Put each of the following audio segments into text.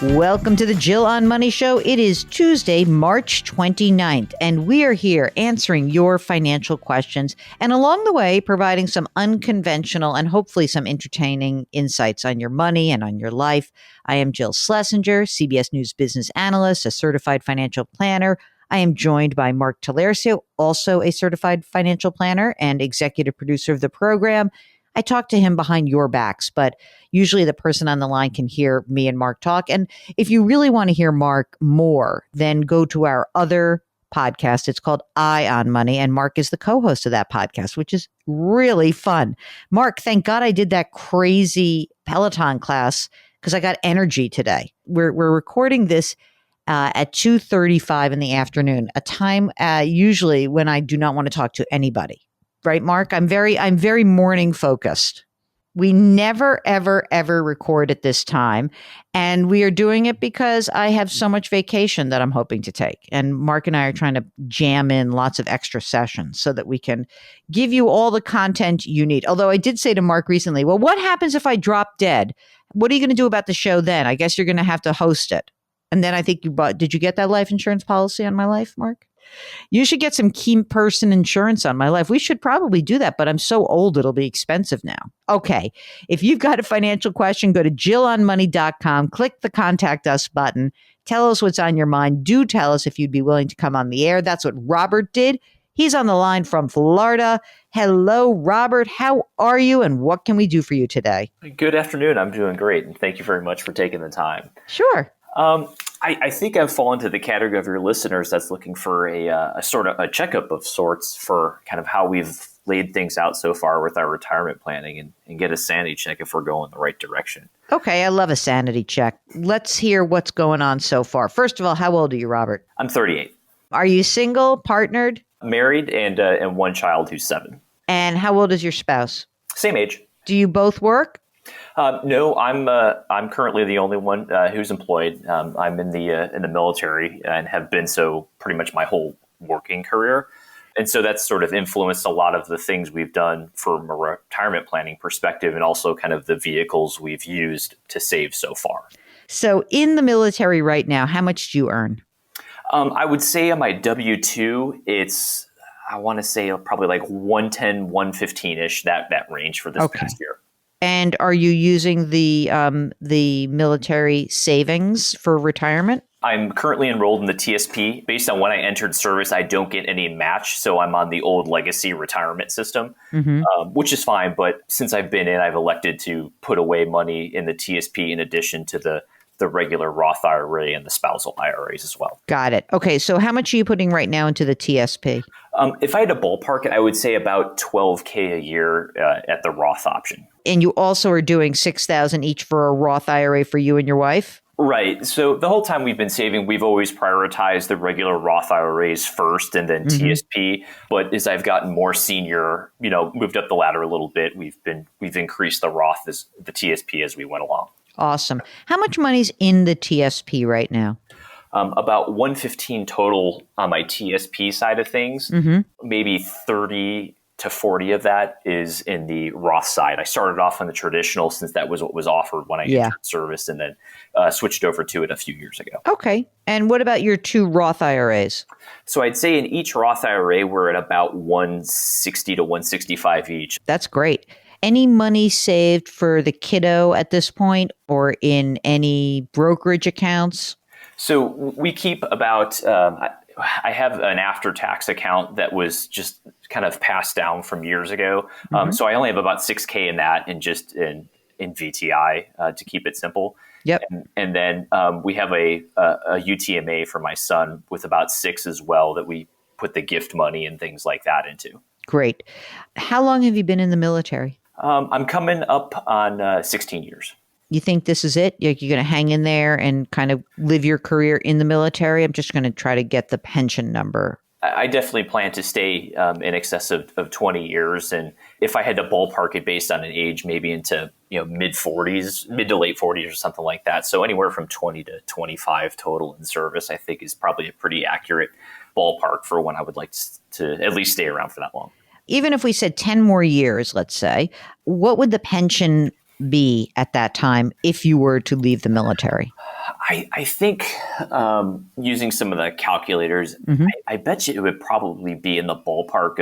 Welcome to the Jill on Money Show. It is Tuesday, March 29th, and we are here answering your financial questions and along the way providing some unconventional and hopefully some entertaining insights on your money and on your life. I am Jill Schlesinger, CBS News business analyst, a certified financial planner. I am joined by Mark Talercio, also a certified financial planner and executive producer of the program. I talk to him behind your backs, but usually the person on the line can hear me and Mark talk. And if you really want to hear Mark more, then go to our other podcast. It's called Eye on Money, and Mark is the co-host of that podcast, which is really fun. Mark, thank God I did that crazy Peloton class because I got energy today. We're recording this at 2:35 in the afternoon, a time usually when I do not want to talk to anybody. Right, Mark? I'm very morning focused. We never, ever, ever record at this time. And we are doing it because I have so much vacation that I'm hoping to take. And Mark and I are trying to jam in lots of extra sessions so that we can give you all the content you need. Although I did say to Mark recently, well, what happens if I drop dead? What are you going to do about the show then? I guess you're going to have to host it. And then I think did you get that life insurance policy on my life, Mark? You should get some key person insurance on my life. We should probably do that, but I'm so old, it'll be expensive now. Okay. If you've got a financial question, go to jillonmoney.com, click the contact us button. Tell us what's on your mind. Do tell us if you'd be willing to come on the air. That's what Robert did. He's on the line from Florida. Hello, Robert. How are you? And what can we do for you today? Good afternoon. I'm doing great. And thank you very much for taking the time. Sure. I think I've fallen to the category of your listeners that's looking for a sort of a checkup of sorts for kind of how we've laid things out so far with our retirement planning and get a sanity check if we're going the right direction. Okay, I love a sanity check. Let's hear what's going on so far. First of all, how old are you, Robert? I'm 38. Are you single, partnered? Married and one child who's 7. And how old is your spouse? Same age. Do you both work? No, I'm currently the only one who's employed. I'm in the military and have been so pretty much my whole working career. And so that's sort of influenced a lot of the things we've done from a retirement planning perspective and also kind of the vehicles we've used to save so far. So in the military right now, how much do you earn? I would say on my W-2, it's, I want to say probably like 110, 115-ish, that range for this past year. And are you using the military savings for retirement? I'm currently enrolled in the TSP. Based on when I entered service, I don't get any match. So I'm on the old legacy retirement system, which is fine. But since I've been in, I've elected to put away money in the TSP in addition to the regular Roth IRA and the spousal IRAs as well. Got it. Okay. So how much are you putting right now into the TSP? If I had to ballpark it, I would say about $12K a year at the Roth option. And you also are doing $6,000 each for a Roth IRA for you and your wife? Right. So the whole time we've been saving, we've always prioritized the regular Roth IRAs first and then TSP. But as I've gotten more senior, moved up the ladder a little bit, we've increased the Roth, the TSP as we went along. Awesome. How much money's in the TSP right now? About 115 total on my TSP side of things. Maybe 30 to 40 of that is in the Roth side. I started off on the traditional since that was what was offered when I entered service and then switched over to it a few years ago. Okay. And what about your 2 Roth IRAs? So I'd say in each Roth IRA, we're at about 160 to 165 each. That's great. Any money saved for the kiddo at this point or in any brokerage accounts? So we keep about, I have an after-tax account that was just kind of passed down from years ago. So I only have about $6K in that and just in VTI to keep it simple. Yep. And then we have a UTMA for my son with about $6 as well that we put the gift money and things like that into. Great. How long have you been in the military? I'm coming up on 16 years. You think this is it? You're going to hang in there and kind of live your career in the military? I'm just going to try to get the pension number. I definitely plan to stay in excess of 20 years. And if I had to ballpark it based on an age, maybe into mid to late 40s or something like that. So anywhere from 20 to 25 total in service, I think is probably a pretty accurate ballpark for when I would like to at least stay around for that long. Even if we said 10 more years, let's say, what would the pension be at that time if you were to leave the military? I think using some of the calculators, I bet you it would probably be in the ballpark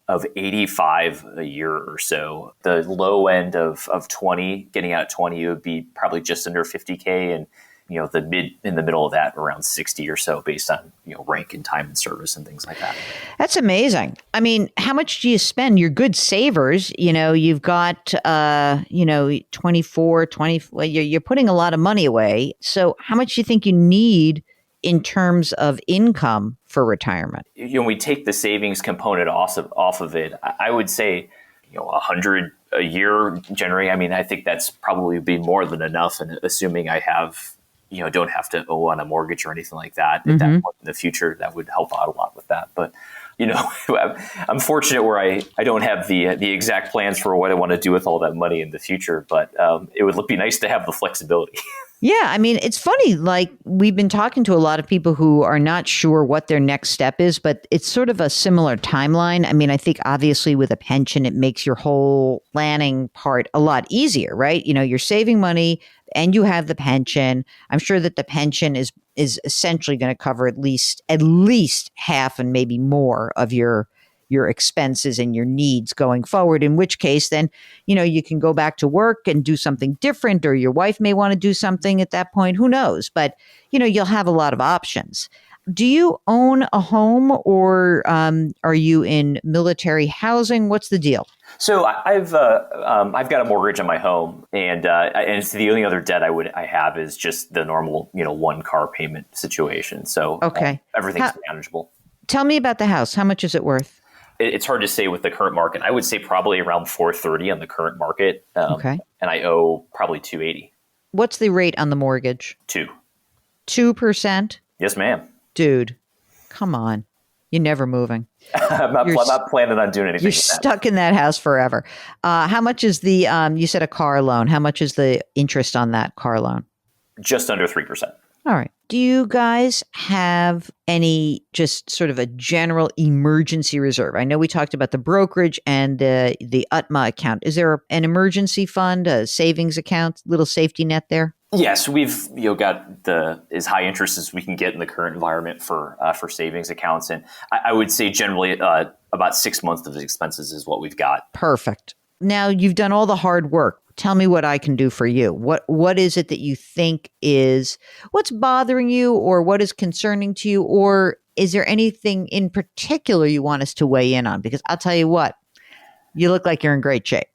of 85 a year or so. The low end of 20, getting out at 20 would be probably just under 50K, and in the middle of that around 60 or so based on rank and time and service and things like that. That's amazing. I mean, how much do you spend? You're good savers. You've got 24, 20, well, you're putting a lot of money away. So how much do you think you need in terms of income for retirement? We take the savings component off of it. I would say 100 a year generally. I mean, I think that's probably be more than enough, and assuming I have don't have to owe on a mortgage or anything like that. At that point in the future, that would help out a lot with that. But, I'm fortunate where I don't have the exact plans for what I want to do with all that money in the future, but it would be nice to have the flexibility. Yeah. I mean, it's funny, like we've been talking to a lot of people who are not sure what their next step is, but it's sort of a similar timeline. I mean, I think obviously with a pension, it makes your whole planning part a lot easier, right? You're saving money and you have the pension. I'm sure that the pension is essentially going to cover at least half and maybe more of your expenses and your needs going forward, in which case then, you can go back to work and do something different, or your wife may want to do something at that point. Who knows? But, you'll have a lot of options. Do you own a home, or are you in military housing? What's the deal? So I've got a mortgage on my home, and it's the only other debt I have is just the normal, one car payment situation. So okay, everything's manageable. Tell me about the house. How much is it worth? It's hard to say with the current market. I would say probably around 430 on the current market. Okay. And I owe probably 280. What's the rate on the mortgage? 2%? Yes, ma'am. Dude, come on. You're never moving. I'm not planning on doing anything. You're stuck in that house forever. How much is the, you said a car loan. How much is the interest on that car loan? Just under 3%. All right. Do you guys have any just sort of a general emergency reserve? I know we talked about the brokerage and the UTMA account. Is there an emergency fund, a savings account, little safety net there? Yes, we've got as high interest as we can get in the current environment for savings accounts, and I would say generally about 6 months of expenses is what we've got. Perfect. Now you've done all the hard work. Tell me what I can do for you. What is it that you think is what's bothering you, or what is concerning to you, or is there anything in particular you want us to weigh in on? Because I'll tell you what, you look like you're in great shape.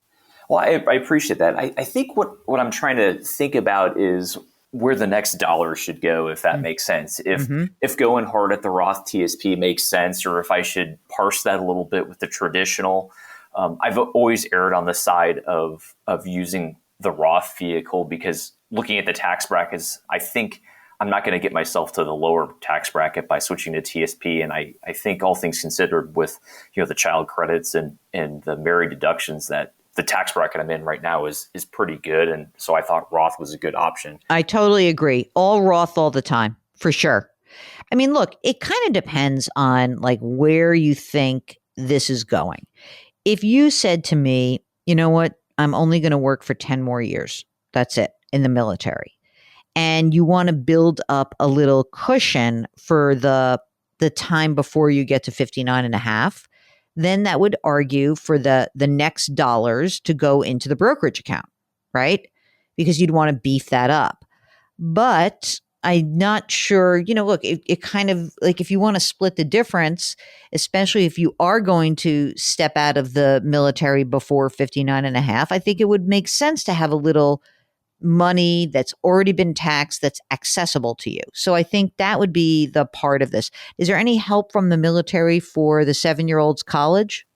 Well, I appreciate that. I think what I'm trying to think about is where the next dollar should go, if that makes sense. If going hard at the Roth TSP makes sense, or if I should parse that a little bit with the traditional. I've always erred on the side of using the Roth vehicle, because looking at the tax brackets, I think I'm not going to get myself to the lower tax bracket by switching to TSP. And I think all things considered, with the child credits and the married deductions, that the tax bracket I'm in right now is pretty good. And so I thought Roth was a good option. I totally agree. All Roth all the time, for sure. I mean, look, it kind of depends on like where you think this is going. If you said to me, you know what, I'm only going to work for 10 more years. That's it, in the military. And you want to build up a little cushion for the time before you get to 59 and a half, then that would argue for the next dollars to go into the brokerage account, right? Because you'd want to beef that up. But I'm not sure, look, it kind of like if you want to split the difference, especially if you are going to step out of the military before 59 and a half, I think it would make sense to have a little money that's already been taxed that's accessible to you. So I think that would be the part of this. Is there any help from the military for the 7-year-old's college?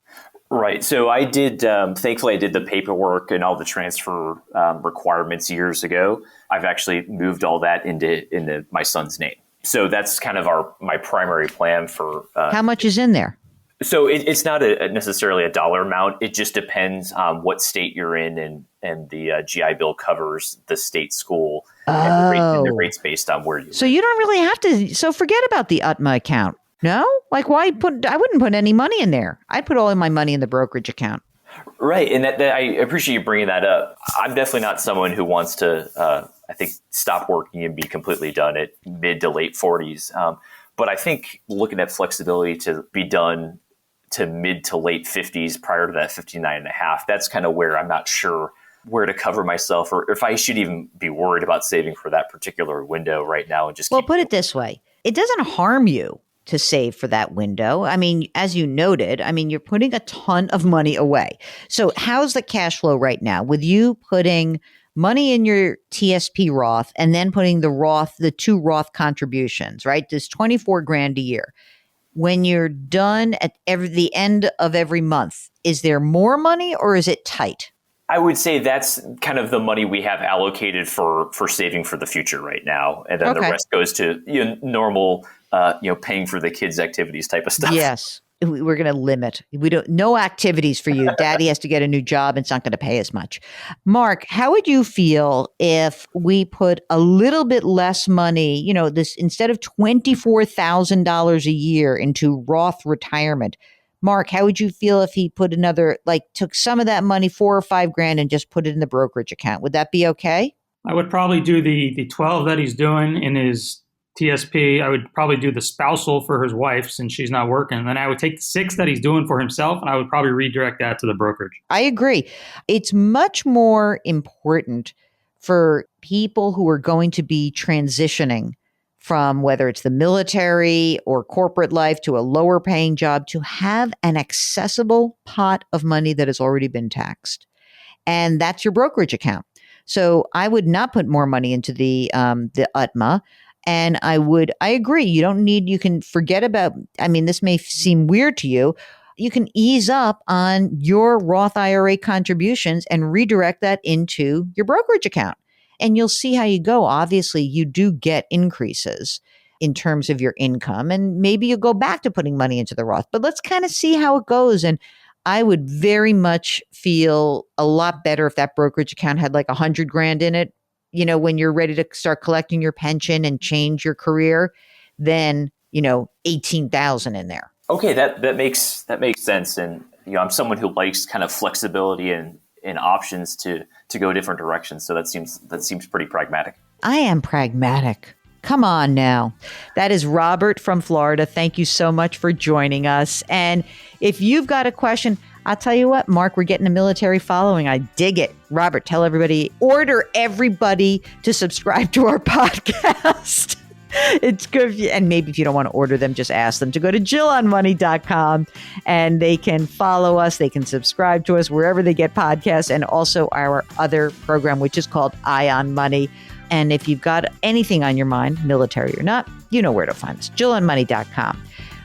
Right. So I did, thankfully I did the paperwork and all the transfer requirements years ago. I've actually moved all that into my son's name. So that's kind of my primary plan for. How much is in there? So it's not necessarily a dollar amount. It just depends on what state you're in, and the GI Bill covers the state school and the rates based on where you live. So you don't really have to. So forget about the UTMA account. No? Like I wouldn't put any money in there. I'd put all of my money in the brokerage account. Right. And that I appreciate you bringing that up. I'm definitely not someone who wants to, I think, stop working and be completely done at mid to late 40s. But I think looking at flexibility to be done to mid to late 50s prior to that 59 and a half, that's kind of where I'm not sure where to cover myself or if I should even be worried about saving for that particular window right now and just put it this way. It doesn't harm you to save for that window. I mean, as you noted, you're putting a ton of money away. So how's the cash flow right now with you putting money in your TSP Roth and then putting the two Roth contributions, right? This 24 grand a year. When you're done at the end of every month, is there more money or is it tight? I would say that's kind of the money we have allocated for saving for the future right now. And then the rest goes to normal, paying for the kids' activities type of stuff. Yes. We're going to limit. No activities for you. Daddy has to get a new job. It's not going to pay as much. Mark, how would you feel if we put a little bit less money, this instead of $24,000 a year into Roth retirement? Mark, how would you feel if he put took some of that money, $4 or $5 grand, and just put it in the brokerage account? Would that be okay? I would probably do the 12 that he's doing in his TSP. I would probably do the spousal for his wife since she's not working. And then I would take the 6 that he's doing for himself and I would probably redirect that to the brokerage. I agree. It's much more important for people who are going to be transitioning from whether it's the military or corporate life to a lower paying job to have an accessible pot of money that has already been taxed. And that's your brokerage account. So I would not put more money into the UTMA. And I agree. You can forget about, this may seem weird to you. You can ease up on your Roth IRA contributions and redirect that into your brokerage account. And you'll see how you go. Obviously, you do get increases in terms of your income. And maybe you go back to putting money into the Roth. But let's kind of see how it goes. And I would very much feel a lot better if that brokerage account had like 100 grand in it, when you're ready to start collecting your pension and change your career, then, 18,000 in there. Okay. That makes sense. And, I'm someone who likes kind of flexibility and options to go different directions. So that seems pretty pragmatic. I am pragmatic. Come on now. That is Robert from Florida. Thank you so much for joining us. And if you've got a question, I'll tell you what, Mark, we're getting a military following. I dig it. Robert, tell everybody, order everybody to subscribe to our podcast. It's good. And maybe if you don't want to order them, just ask them to go to JillOnMoney.com and they can follow us. They can subscribe to us wherever they get podcasts and also our other program, which is called Eye on Money. And if you've got anything on your mind, military or not, you know where to find us. JillOnMoney.com.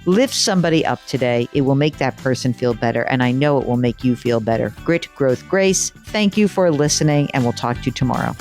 Lift somebody up today. It will make that person feel better. And I know it will make you feel better. Grit, growth, grace. Thank you for listening. And we'll talk to you tomorrow.